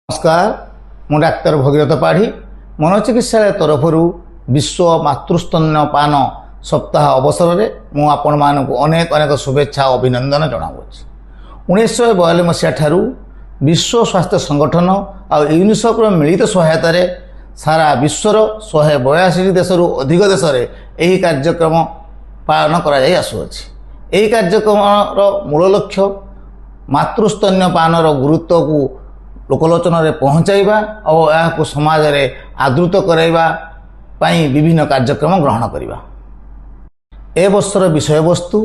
नमस्कार मु डाक्तर भगीरथ पाढ़ी मनोचिकित्सालय तरफ विश्व मातृस्तन्यपान सप्ताह अवसर में मु आपण मानक अनेक अनेक शुभेच्छा अभिनंदन जनाऊँगी। 1942 मसीहा ठारू विश्व स्वास्थ्य संगठन और यूनिसेफ मिलित सहायता सारा विश्वर 182 देशरू अधिक देश में यही कार्यक्रम पालन करआसुअछि। यही कार्यक्रम मूल लक्ष्य मातृस्तन्यपान गुरुत्व को लोकलोचन में पहुँचाइबा और यह समाज में आदृत कराइबा पाई विभिन्न कार्यक्रम ग्रहण करिबा। ए वर्षर विषय वस्तु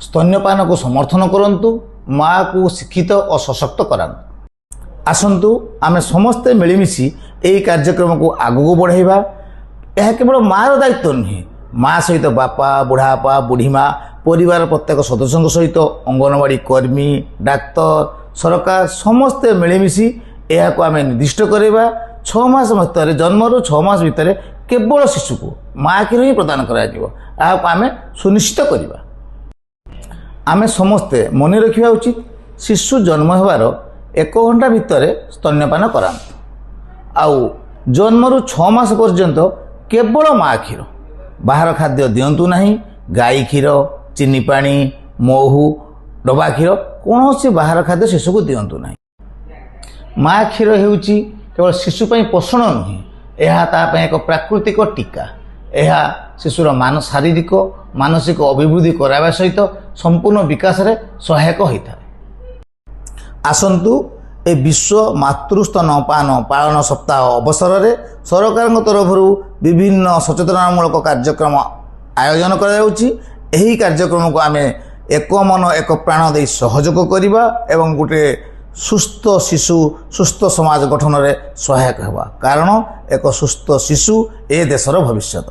स्तन्यपान को समर्थन करंतु, माँ को शिक्षित और सशक्त करांतु। आसंतु आमे समस्ते मिलमिशि यही कार्यक्रम को आगू बढ़ाइबा। यह केवल माँ दायित्व नुहे, माँ सहित बापा बुढ़ापा बुढ़ीमा परिवार प्रत्येक सदस्य सहित अंगनवाड़ी कर्मी डाक्तर सरकार समस्ते मिलमिशि यह आम निर्दिष्ट करवा। 6 मास भितर जन्मरू 6 मास भितर केवल शिशु को माँ क्षीर ही प्रदान करें सुनिश्चित करवा। आम समस्ते मन रखा उचित शिशु जन्म होवार 1 घंटा भितर स्तन्यपान करांतु। आउ जन्मरू 6 मास पर्यंत केवल माँ क्षीर, बाहर खाद्य दिंतु नहीं। गाई क्षीर, चीनी पानी, महू, डबा क्षीर कौन से बाहर खाद्य शिशु को दिंतु नहीं। माँ क्षीर होउची केवल शिशुपाई पोषण नुहे, यह एक प्राकृतिक टीका। यह शिशुर शारीरिक मानसिक अभिवृद्धि करावा सहित संपूर्ण विकास में सहायक होता है। आसंतु ए विश्व मातृस्तनपान पालन सप्ताह अवसर में सरकार तरफ विभिन्न सचेतनामूलक कार्यक्रम आयोजन कर कार्यक्रम को आम एक मन एक प्राण दे सहयोग करवा एवं गोटे सुस्थ शिशु सुस्थ समाज गठन में सहायक होगा। कारण एक सुस्थ शिशु ए देशर भविष्यत।